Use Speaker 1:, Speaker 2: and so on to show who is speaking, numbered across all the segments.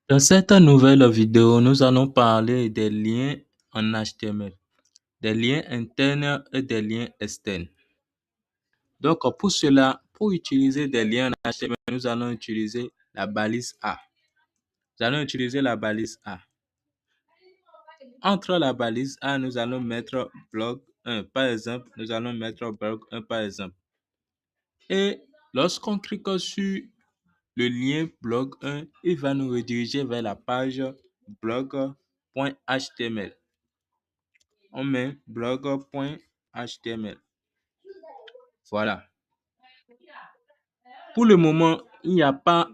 Speaker 1: Dans cette nouvelle vidéo, nous allons parler des liens en HTML, des liens internes et des liens externes. Donc, pour cela, pour utiliser des liens en HTML, nous allons utiliser la balise A. Nous allons utiliser la balise A. Entre la balise A, nous allons mettre blog 1, par exemple. Nous allons mettre blog 1, par exemple. Et lorsqu'on clique sur le lien blog 1, il va nous rediriger vers la page blog.html. On met blog.html. Voilà. Pour le moment, il n'y a pas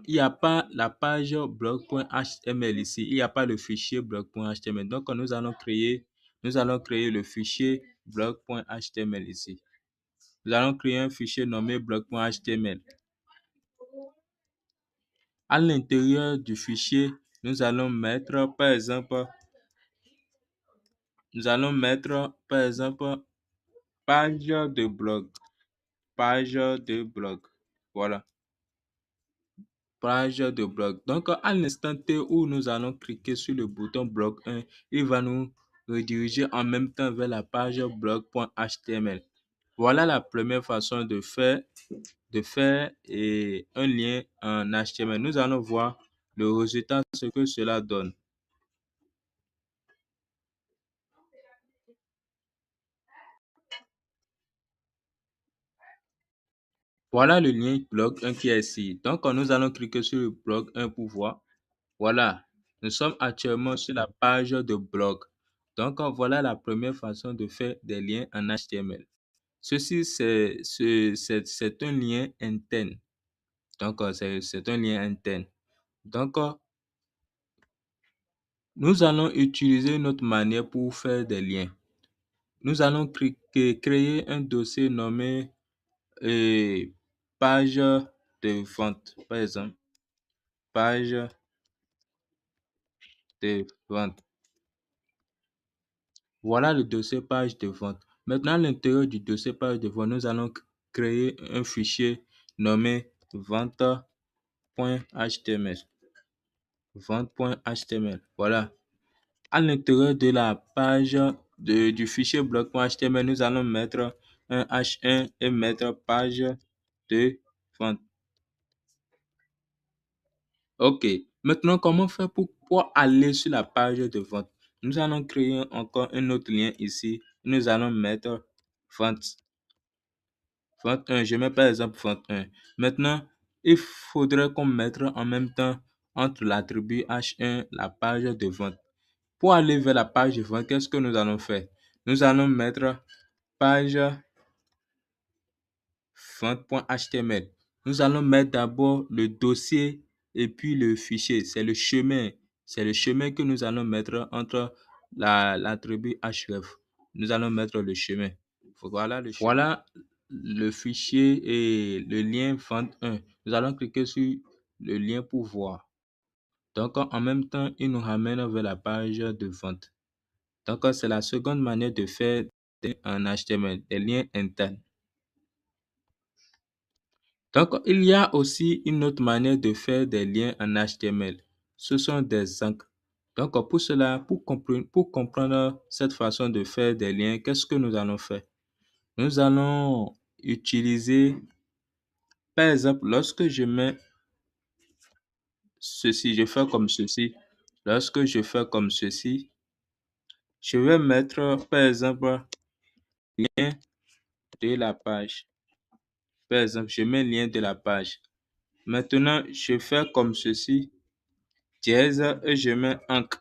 Speaker 1: la page blog.html ici. Il n'y a pas le fichier blog.html. Donc, nous allons créer le fichier blog.html ici. Nous allons créer un fichier nommé blog.html. À l'intérieur du fichier, nous allons mettre, par exemple, page de blog. Page de blog. Voilà. Page de blog. Donc, à l'instant T où nous allons cliquer sur le bouton blog 1, il va nous rediriger en même temps vers la page blog.html. Voilà la première façon de faire un lien en HTML. Nous allons voir le résultat, ce que cela donne. Voilà le lien blog 1 qui est ici. Donc, nous allons cliquer sur le blog 1 pour voir. Voilà, nous sommes actuellement sur la page de blog. Donc, voilà la première façon de faire des liens en HTML. Ceci, c'est un lien interne. Donc, c'est un lien interne. Donc, nous allons utiliser une autre manière pour faire des liens. Nous allons créer un dossier nommé page de vente, par exemple. Page de vente. Voilà le dossier page de vente. Maintenant, à l'intérieur du dossier page de vente, nous allons créer un fichier nommé vente.html. Vente.html. Voilà. À l'intérieur de la page du fichier blog.html, nous allons mettre un H1 et mettre page de vente. OK. Maintenant, comment faire pour aller sur la page de vente? Nous allons créer encore un autre lien ici. Nous allons mettre vente. Vente 1. Je mets par exemple vente 1. Maintenant, il faudrait qu'on mette en même temps entre l'attribut H1 la page de vente. Pour aller vers la page de vente, qu'est-ce que nous allons faire? Nous allons mettre page vente.html. Nous allons mettre d'abord le dossier et puis le fichier. C'est le chemin. C'est le chemin que nous allons mettre entre l'attribut href. Nous allons mettre le chemin. Voilà le chemin. Voilà le fichier et le lien vente 1. Nous allons cliquer sur le lien pour voir. Donc, en même temps, il nous ramène vers la page de vente. Donc, c'est la seconde manière de faire un HTML, des liens internes. Donc, il y a aussi une autre manière de faire des liens en HTML. Ce sont des encres. Donc, pour cela, pour comprendre cette façon de faire des liens, qu'est-ce que nous allons faire? Nous allons utiliser, par exemple, lorsque je mets ceci, je fais comme ceci. Lorsque je fais comme ceci, je vais mettre, par exemple, lien de la page. Par exemple, je mets lien de la page. Maintenant, je fais comme ceci, dièse, et je mets encre.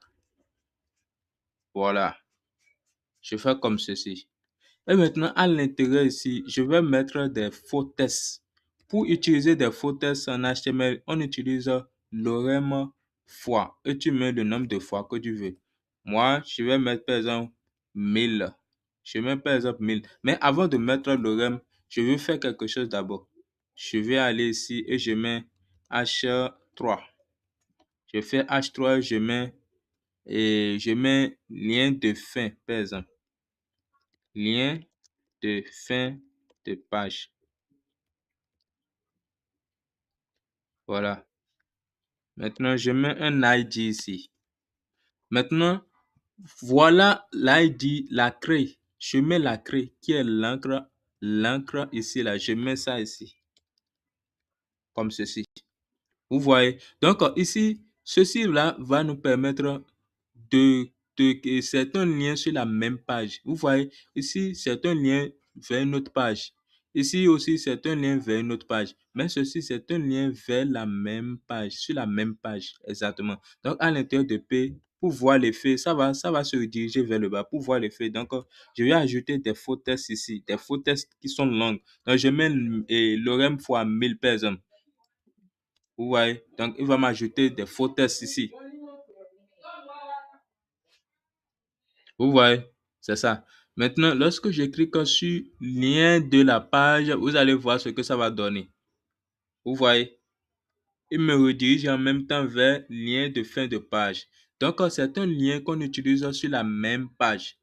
Speaker 1: Voilà. Je fais comme ceci. Et maintenant, à l'intérieur ici, je vais mettre des fautes. Pour utiliser des fautes en HTML, on utilise lorem fois. Et tu mets le nombre de fois que tu veux. Moi, je vais mettre par exemple 1000. Je mets par exemple 1000. Mais avant de mettre lorem, je veux faire quelque chose d'abord. Je vais aller ici et je mets H3. Je fais H3, je mets lien de fin, par exemple. Lien de fin de page. Voilà. Maintenant, je mets un ID ici. Maintenant, voilà l'ID, la clé. Je mets la clé qui est l'encre ici, là. Je mets ça ici, comme ceci. Vous voyez? Donc, ici, ceci-là va nous permettre que c'est un lien sur la même page. Vous voyez? Ici, c'est un lien vers une autre page. Ici aussi, c'est un lien vers une autre page. Mais ceci, c'est un lien vers la même page, sur la même page, exactement. Donc, à l'intérieur de P, pour voir l'effet, ça va se rediriger vers le bas pour voir l'effet. Donc, je vais ajouter des faux tests ici, des faux tests qui sont longs. Donc, je mets l'orem fois 1000 par exemple. Vous voyez? Donc, il va m'ajouter des faux tests ici. Vous voyez? C'est ça. Maintenant, lorsque je clique sur lien de la page, vous allez voir ce que ça va donner. Vous voyez? Il me redirige en même temps vers lien de fin de page. Donc, c'est un lien qu'on utilise sur la même page.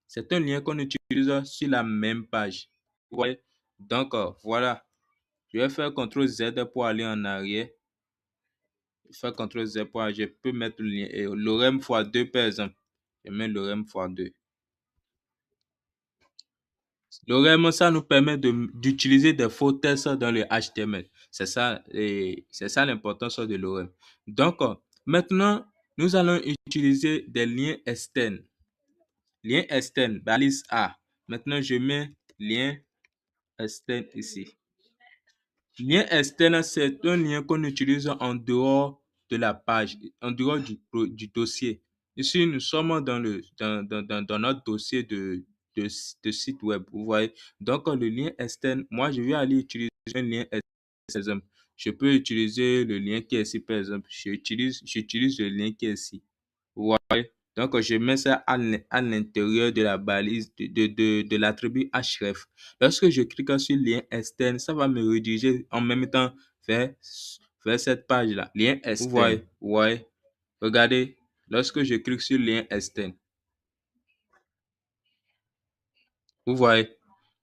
Speaker 1: C'est un lien qu'on utilise sur la même page. Vous voyez? Donc, voilà. Je vais faire CTRL Z pour aller en arrière. Faire CTRL Z pour aller. Je peux mettre l'orem fois 2 par exemple. Je mets l'orem fois 2. L'orem, ça nous permet d'utiliser des faux tests dans le HTML. C'est ça, c'est ça l'importance de l'orem. Donc, maintenant, nous allons utiliser des liens externes. Lien externe, balise A. Maintenant, je mets lien externe ici. Lien externe, c'est un lien qu'on utilise en dehors de la page, en dehors du dossier. Ici, nous sommes dans notre dossier de site web. Vous voyez? Donc, le lien externe, moi, je vais aller utiliser un lien externe. Par exemple, je peux utiliser le lien qui est ici, par exemple. J'utilise le lien qui est ici. Vous voyez? Donc, je mets ça à l'intérieur de la balise de l'attribut href. Lorsque je clique sur lien externe, ça va me rediriger en même temps vers cette page-là. Lien externe. Vous voyez? Regardez, lorsque je clique sur lien externe, vous voyez?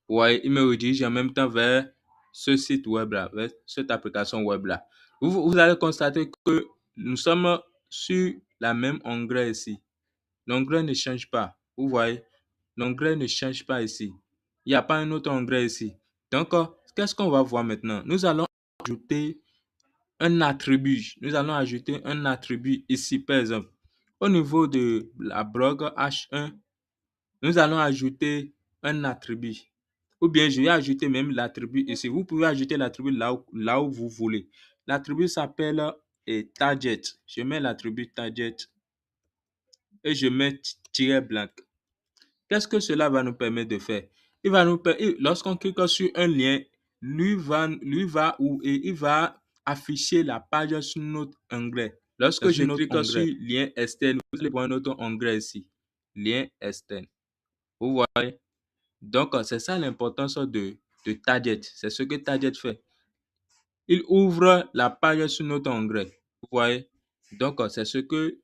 Speaker 1: Vous voyez, il me redirige en même temps vers ce site web-là, vers cette application web-là. Vous allez constater que nous sommes sur la même onglet ici. L'onglet ne change pas. Vous voyez, l'onglet ne change pas ici. Il n'y a pas un autre onglet ici. Donc, qu'est-ce qu'on va voir maintenant? Nous allons ajouter un attribut. Nous allons ajouter un attribut ici, par exemple. Au niveau de la blog H1, nous allons ajouter un attribut. Ou bien, je vais ajouter même l'attribut ici. Vous pouvez ajouter l'attribut là où vous voulez. L'attribut s'appelle target. Je mets l'attribut target et je mets tiret blanc. Qu'est-ce que cela va nous permettre de faire? Il va nous permettre, lorsqu'on clique sur un lien, il va afficher la page sur notre onglet. Lorsque je clique sur lien externe, vous allez voir notre onglet ici. Lien externe. Vous voyez? Donc, c'est ça l'importance de Target. C'est ce que Target fait. Il ouvre la page sur notre onglet. Vous voyez? Donc, c'est ce que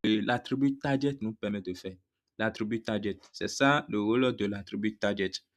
Speaker 1: l'attribut target nous permet de faire. L'attribut target, c'est ça le rôle de l'attribut target.